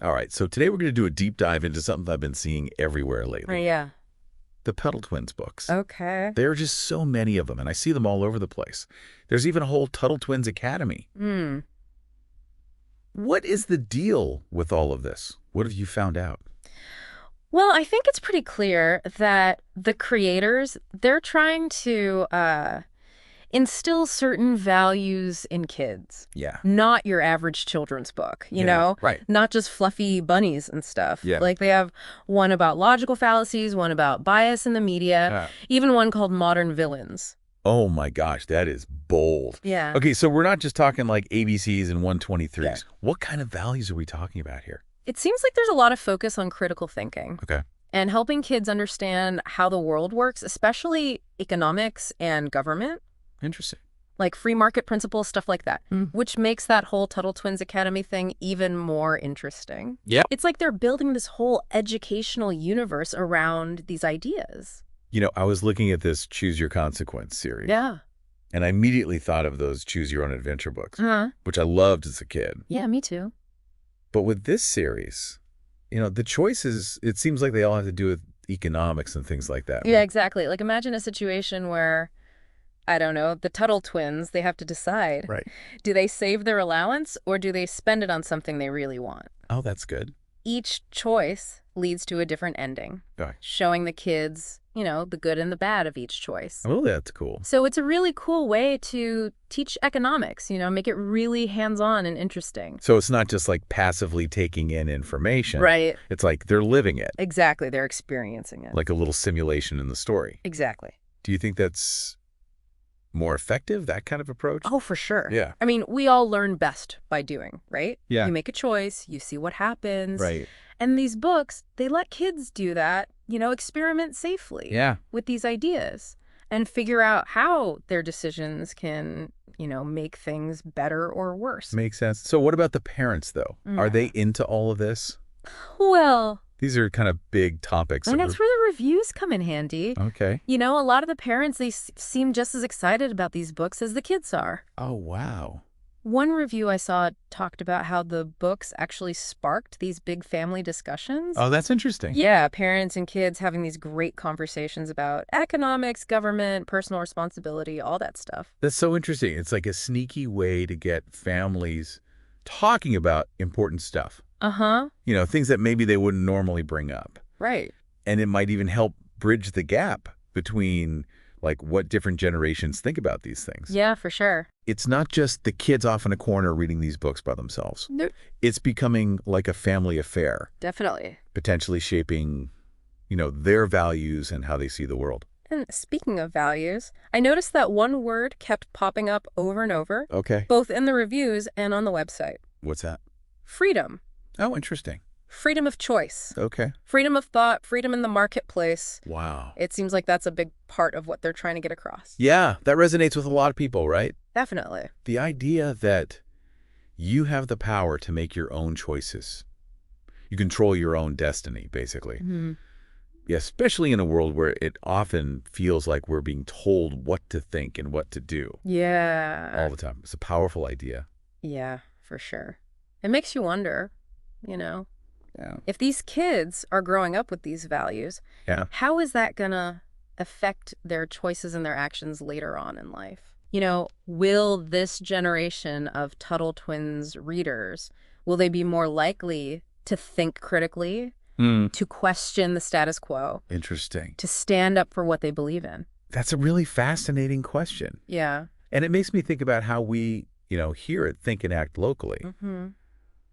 All right, so today we're going to do a deep dive into something I've been seeing everywhere lately. Yeah. The Tuttle Twins books. Okay. There are just so many of them, and I see them all over the place. There's even a whole Tuttle Twins Academy. Hmm. What is the deal with all of this? What have you found out? Well, I think it's pretty clear that the creators, they're trying to instill certain values in kids. Yeah. Not your average children's book, you Yeah, know? right. Not just fluffy bunnies and stuff. Yeah. Like they have one about logical fallacies, one about bias in the media, even one called Modern Villains. Oh my gosh, that is bold. Yeah. Okay, so we're not just talking like ABCs and 123s. Yeah. What kind of values are we talking about here? It seems like there's a lot of focus on critical thinking. Okay. And helping kids understand how the world works, especially economics and government. Interesting. Like free market principles, stuff like that, which makes that whole Tuttle Twins Academy thing even more interesting. Yeah. It's like they're building this whole educational universe around these ideas. You know, I was looking at this Choose Your Consequence series. Yeah. And I immediately thought of those Choose Your Own Adventure books, Uh-huh. which I loved as a kid. Yeah, me too. But with this series, you know, the choices, it seems like they all have to do with economics and things like that. Yeah, exactly. Like imagine a situation where, I don't know, the Tuttle Twins, they have to decide. Right. Do they save their allowance or do they spend it on something they really want? Oh, that's good. Each choice leads to a different ending, Right. showing the kids, you know, the good and the bad of each choice. Oh, that's cool. So it's a really cool way to teach economics, you know, make it really hands-on and interesting. So it's not just like passively taking in information. Right. It's like they're living it, Exactly. They're experiencing it. like a little simulation in the story. Exactly. Do you think that's more effective, that kind of approach? Oh, for sure. Yeah. I mean, we all learn best by doing, right? Yeah. You make a choice, you see what happens. Right. And these books, they let kids do that, you know, experiment safely. Yeah. With these ideas and figure out how their decisions can, you know, make things better or worse. Makes sense. So what about the parents, though? Are they into all of this? Well, These are kind of big topics. and that's where the reviews come in handy. Okay. You know, a lot of the parents, they seem just as excited about these books as the kids are. Oh, wow. One review I saw talked about how the books actually sparked these big family discussions. Oh, that's interesting. Yeah, parents and kids having these great conversations about economics, government, personal responsibility, all that stuff. That's so interesting. It's like a sneaky way to get families talking about important stuff. Uh-huh. You know, things that maybe they wouldn't normally bring up. Right. And it might even help bridge the gap between like what different generations think about these things. Yeah, for sure. It's not just the kids off in a corner reading these books by themselves. No, It's becoming like a family affair, definitely. potentially shaping, you know, their values and how they see the world. And speaking of values, I noticed that one word kept popping up over and over, Okay. both in the reviews and on the website. What's that? Freedom. Oh, interesting. Freedom of choice. Okay. Freedom of thought, freedom in the marketplace. Wow. It seems like that's a big part of what they're trying to get across. Yeah, that resonates with a lot of people, right? Definitely. The idea that you have the power to make your own choices. You control your own destiny, basically. Mm-hmm. Yeah, especially in a world where it often feels like we're being told what to think and what to do Yeah. all the time. It's a powerful idea. Yeah, for sure. It makes you wonder, you know, Yeah. if these kids are growing up with these values, Yeah. how is that going to affect their choices and their actions later on in life? You know, will this generation of Tuttle Twins readers, will they be more likely to think critically, to question the status quo, Interesting. to stand up for what they believe in? That's a really fascinating question. Yeah. And it makes me think about how we, you know, here at Think and Act locally, Mm-hmm.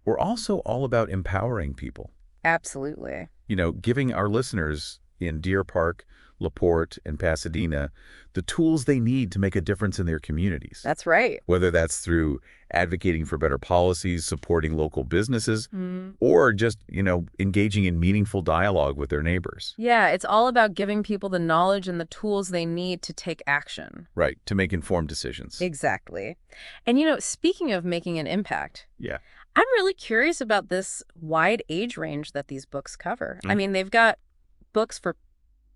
we're also all about empowering people. Absolutely. You know, giving our listeners in Deer Park, LaPorte, and Pasadena the tools they need to make a difference in their communities. That's right. Whether that's through advocating for better policies, supporting local businesses, or just, you know, engaging in meaningful dialogue with their neighbors. Yeah, it's all about giving people the knowledge and the tools they need to take action. Right, to make informed decisions. Exactly. And, you know, speaking of making an impact, Yeah. I'm really curious about this wide age range that these books cover. I mean, they've got books for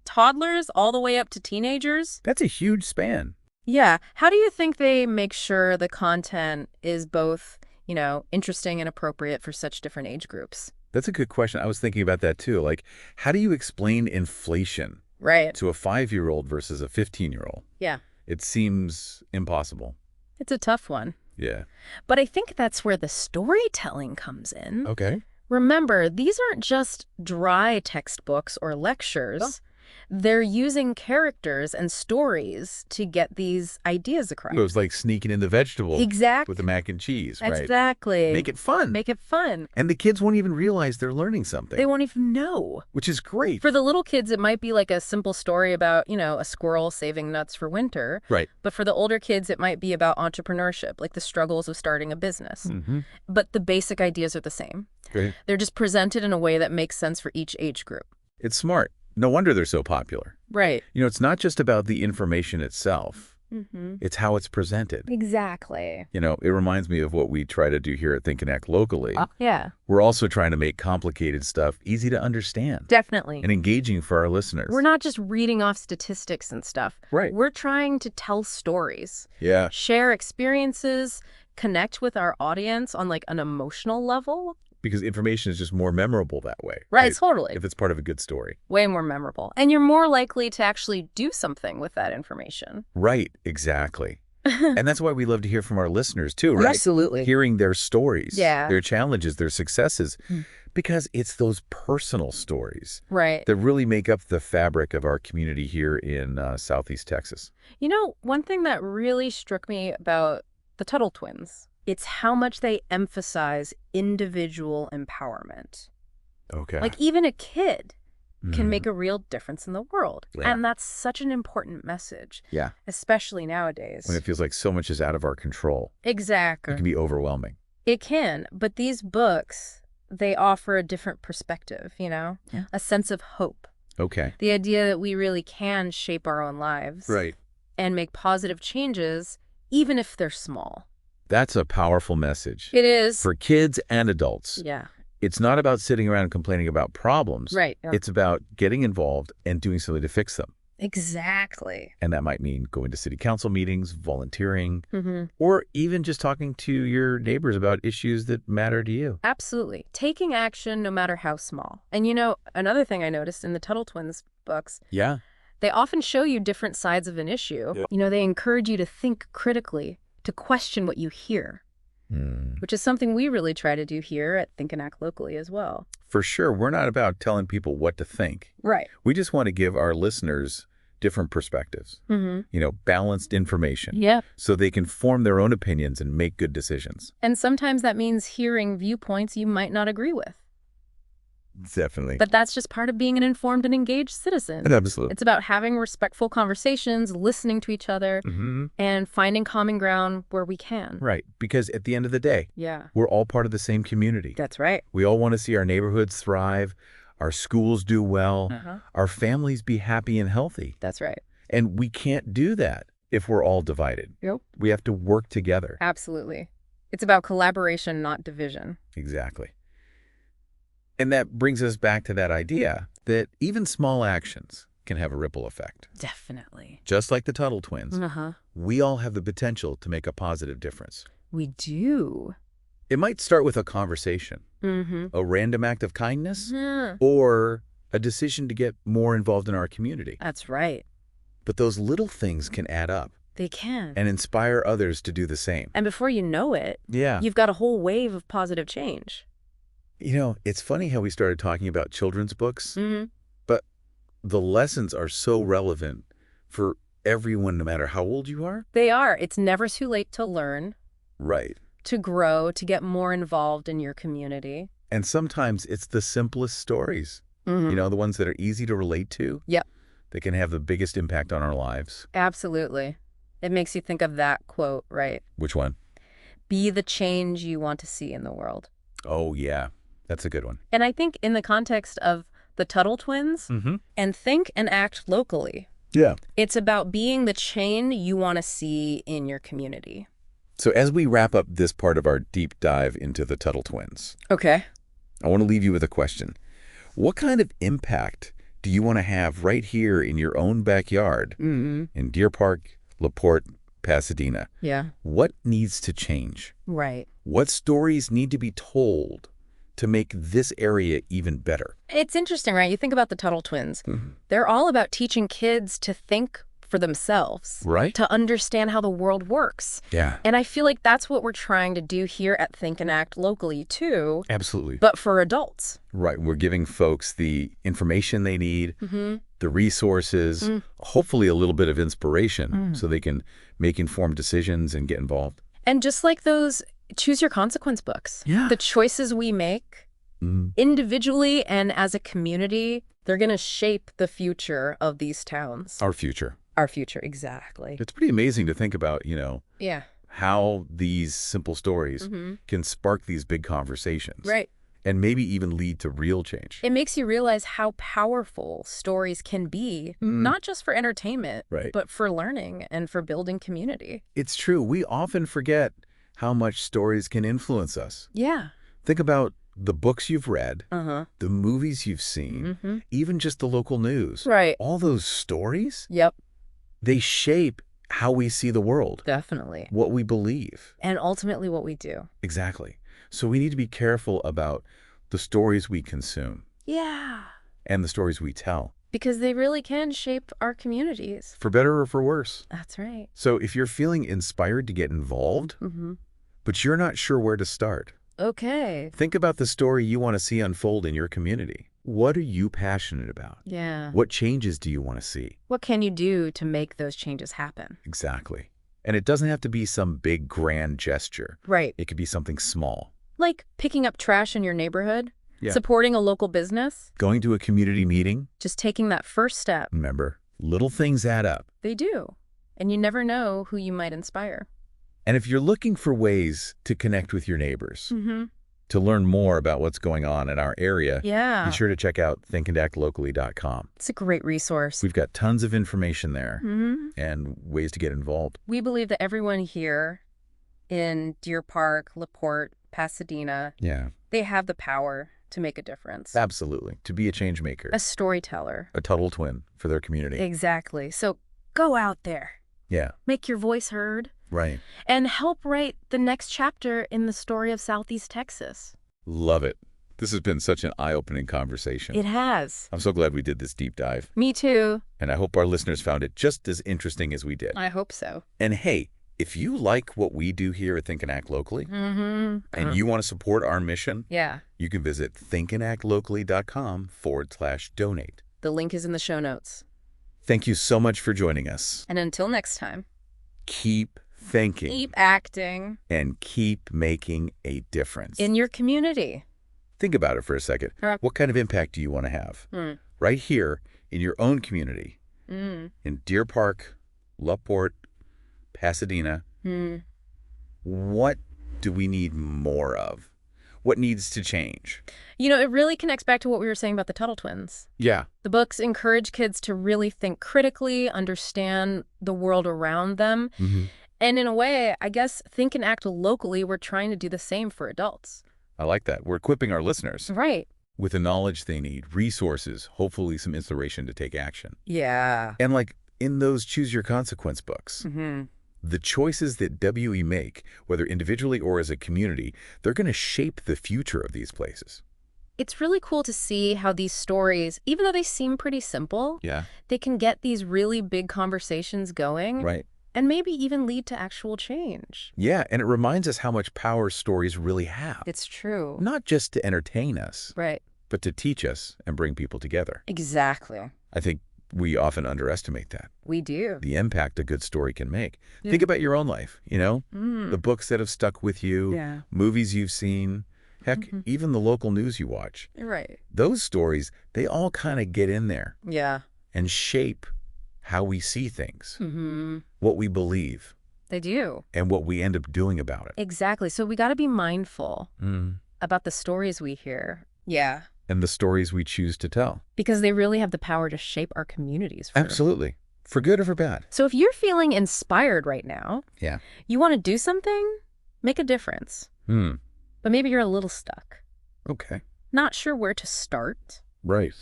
toddlers all the way up to teenagers. That's a huge span. Yeah. How do you think they make sure the content is both, you know, interesting and appropriate for such different age groups? That's a good question. I was thinking about that too. Like, how do you explain inflation Right. to a 5-year-old versus a 15-year-old? Yeah. It seems impossible. It's a tough one. Yeah. But I think that's where the storytelling comes in. Okay. Remember, these aren't just dry textbooks or lectures. No. They're using characters and stories to get these ideas across. It was like sneaking in the vegetable Exactly. with the mac and cheese, right? Exactly. Make it fun. Make it fun. And the kids won't even realize they're learning something. They won't even know. Which is great. For the little kids, it might be like a simple story about, a squirrel saving nuts for winter. Right. But for the older kids, it might be about entrepreneurship, like the struggles of starting a business. Mm-hmm. But the basic ideas are the same. Great. They're just presented in a way that makes sense for each age group. It's smart. No wonder they're so popular. Right. It's not just about the information itself. Mm-hmm. It's how it's presented. Exactly. It reminds me of what we try to do here at Think and Act locally. Yeah. We're also trying to make complicated stuff easy to understand. Definitely. And engaging for our listeners. We're not just reading off statistics and stuff. Right. We're trying to tell stories. Yeah. Share experiences, connect with our audience on like an emotional level. Because information is just more memorable that way. Right, totally. If it's part of a good story. Way more memorable. And you're more likely to actually do something with that information. Right, exactly. And that's why we love to hear from our listeners too, right? Absolutely. Hearing their stories, Yeah. their challenges, their successes, because it's those personal stories Right. that really make up the fabric of our community here in Southeast Texas. One thing that really struck me about the Tuttle Twins, it's how much they emphasize individual empowerment. Okay. Like even a kid can make a real difference in the world. Yeah. And that's such an important message. Yeah. Especially nowadays. When it feels like so much is out of our control. Exactly. It can be overwhelming. It can, but these books, they offer a different perspective, Yeah. A sense of hope. Okay. The idea that we really can shape our own lives. Right. And make positive changes, even if they're small. That's a powerful message. It is. For kids and adults. Yeah. It's not about sitting around complaining about problems. Right. Yeah. It's about getting involved and doing something to fix them. Exactly. And that might mean going to city council meetings, volunteering, Mm-hmm. or even just talking to your neighbors about issues that matter to you. Absolutely. Taking action no matter how small. And another thing I noticed in the Tuttle Twins books, Yeah. they often show you different sides of an issue. Yeah. They encourage you to think critically, to question what you hear, which is something we really try to do here at Think and Act Locally as well. For sure. We're not about telling people what to think. Right. We just want to give our listeners different perspectives, Mm-hmm. Balanced information. Yeah. So they can form their own opinions and make good decisions. And sometimes that means hearing viewpoints you might not agree with. Definitely. But that's just part of being an informed and engaged citizen. Absolutely. It's about having respectful conversations, listening to each other, and finding common ground where we can. Right. Because at the end of the day, Yeah. we're all part of the same community. That's right. We all want to see our neighborhoods thrive, our schools do well, our families be happy and healthy. That's right. And we can't do that if we're all divided. Yep. We have to work together. Absolutely. It's about collaboration, not division. Exactly. And that brings us back to that idea that even small actions can have a ripple effect. Definitely. Just like the Tuttle Twins, we all have the potential to make a positive difference. We do. It might start with a conversation, Mm-hmm. a random act of kindness, or a decision to get more involved in our community. That's right. But those little things can add up They can. and inspire others to do the same. And before you know it, Yeah. you've got a whole wave of positive change. It's funny how we started talking about children's books, Mm-hmm. but the lessons are so relevant for everyone, no matter how old you are. They are. It's never too late to learn, Right. to grow, to get more involved in your community. And sometimes it's the simplest stories, Mm-hmm. the ones that are easy to relate to. Yep. That can have the biggest impact on our lives. Absolutely. It makes you think of that quote, right? Which one? Be the change you want to see in the world. Oh, yeah. That's a good one. And I think in the context of the Tuttle Twins and Think and Act Locally, Yeah. it's about being the change you want to see in your community. So as we wrap up this part of our deep dive into the Tuttle Twins, Okay. I want to leave you with a question. What kind of impact do you want to have right here in your own backyard in Deer Park, LaPorte, Pasadena? Yeah. What needs to change? Right. What stories need to be told to make this area even better? It's interesting, right? You think about the Tuttle Twins. Mm-hmm. They're all about teaching kids to think for themselves, Right? to understand how the world works. Yeah. And I feel like that's what we're trying to do here at Think and Act locally, too. Absolutely. But for adults. Right. We're giving folks the information they need, the resources, hopefully a little bit of inspiration so they can make informed decisions and get involved. And just like those Choose Your Consequence books, Yeah. the choices we make individually and as a community, they're going to shape the future of these towns. Our future. Our future, exactly. It's pretty amazing to think about, Yeah. how these simple stories can spark these big conversations. Right. And maybe even lead to real change. It makes you realize how powerful stories can be, not just for entertainment, Right. but for learning and for building community. It's true. We often forget how much stories can influence us. Yeah. Think about the books you've read, Uh-huh. the movies you've seen, even just the local news. Right. All those stories, Yep. they shape how we see the world, Definitely. what we believe. And ultimately what we do. Exactly. So we need to be careful about the stories we consume Yeah. and the stories we tell, Because they really can shape our communities. for better or for worse. That's right. So if you're feeling inspired to get involved, but you're not sure where to start, Okay. think about the story you want to see unfold in your community. What are you passionate about? Yeah. What changes do you want to see? What can you do to make those changes happen? Exactly. And it doesn't have to be some big grand gesture. Right. It could be something small. Like picking up trash in your neighborhood, Yeah. supporting a local business, Going to a community meeting. just taking that first step. Remember, little things add up. They do. And you never know who you might inspire. And if you're looking for ways to connect with your neighbors, to learn more about what's going on in our area, Yeah. be sure to check out thinkandactlocally.com. It's a great resource. We've got tons of information there and ways to get involved. We believe that everyone here in Deer Park, LaPorte, Pasadena, Yeah, they have the power to make a difference. absolutely. To be a change maker, A storyteller. a Tuttle Twin for their community. Exactly. So go out there, Yeah, make your voice heard, right. and help write the next chapter in the story of Southeast Texas. Love it. This has been such an eye-opening conversation. It has. I'm so glad we did this deep dive. Me too. And I hope our listeners found it just as interesting as we did. I hope so. And hey, if you like what we do here at Think and Act Locally, Mm-hmm. and you want to support our mission, Yeah. you can visit thinkandactlocally.com/donate. The link is in the show notes. Thank you so much for joining us. And until next time, Keep thinking keep acting and keep making a difference. in your community. Think about it for a second. What kind of impact do you want to have? Right here in your own community, in Deer Park, LaPorte, Pasadena. What do we need more of? What needs to change? You know, it really connects back to what we were saying about the Tuttle Twins. Yeah. The books encourage kids to really think critically, understand the world around them. And in a way, I guess, Think and Act Locally, we're trying to do the same for adults. I like that. We're equipping our listeners Right. with the knowledge they need, resources, hopefully some inspiration to take action. Yeah. And like in those Choose Your Consequence books, the choices that WE make, whether individually or as a community, they're going to shape the future of these places. It's really cool to see how these stories, even though they seem pretty simple, Yeah. they can get these really big conversations going. Right. And maybe even lead to actual change. Yeah, and it reminds us how much power stories really have. It's true. Not just to entertain us, Right. but to teach us and bring people together. Exactly. I think we often underestimate that, We do. the impact a good story can make. Think about your own life, the books that have stuck with you, Yeah. movies you've seen, heck, even the local news you watch. Right. Those stories, they all kind of get in there Yeah. and shape how we see things, Mm-hmm. what we believe, They do. and what we end up doing about it. Exactly. So we got to be mindful about the stories we hear. Yeah. And the stories we choose to tell. Because they really have the power to shape our communities. Absolutely. For good or for bad. So if you're feeling inspired right now, Yeah. you want to do something, make a difference. But maybe you're a little stuck. Okay. Not sure where to start. Right.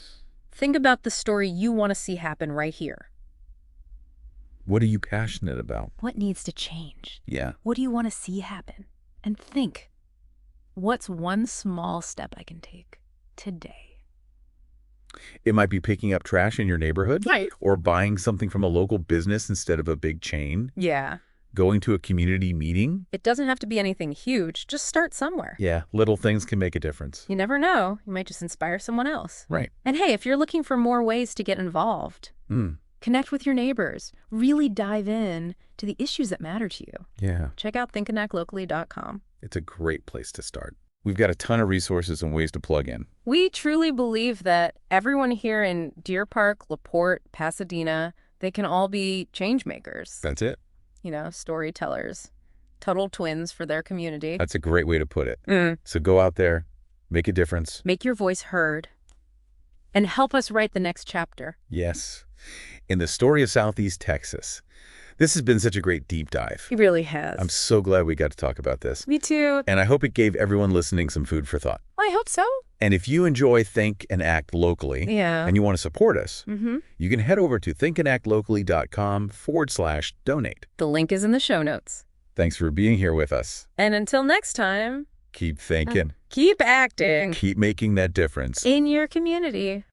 Think about the story you want to see happen right here. What are you passionate about? What needs to change? Yeah. What do you want to see happen? And think. What's one small step I can take today? It might be picking up trash in your neighborhood. Right. Or buying something from a local business instead of a big chain. Yeah. Going to a community meeting. It doesn't have to be anything huge. Just start somewhere. Yeah, little things can make a difference. You never know. You might just inspire someone else. Right. And hey, if you're looking for more ways to get involved, connect with your neighbors. Really dive in to the issues that matter to you. Yeah. Check out thinkandactlocally.com. It's a great place to start. We've got a ton of resources and ways to plug in. We truly believe that everyone here in Deer Park, LaPorte, Pasadena, they can all be change makers. That's it. You know, storytellers, Tuttle Twins for their community. That's a great way to put it. So go out there, make a difference. Make your voice heard, and help us write the next chapter. Yes. In the story of Southeast Texas. This has been such a great deep dive. It really has. I'm so glad we got to talk about this. Me too. And I hope it gave everyone listening some food for thought. I hope so. And if you enjoy Think and Act Locally, and you want to support us, you can head over to thinkandactlocally.com/donate. The link is in the show notes. Thanks for being here with us. And until next time, Keep thinking. keep acting Keep making that difference. in your community.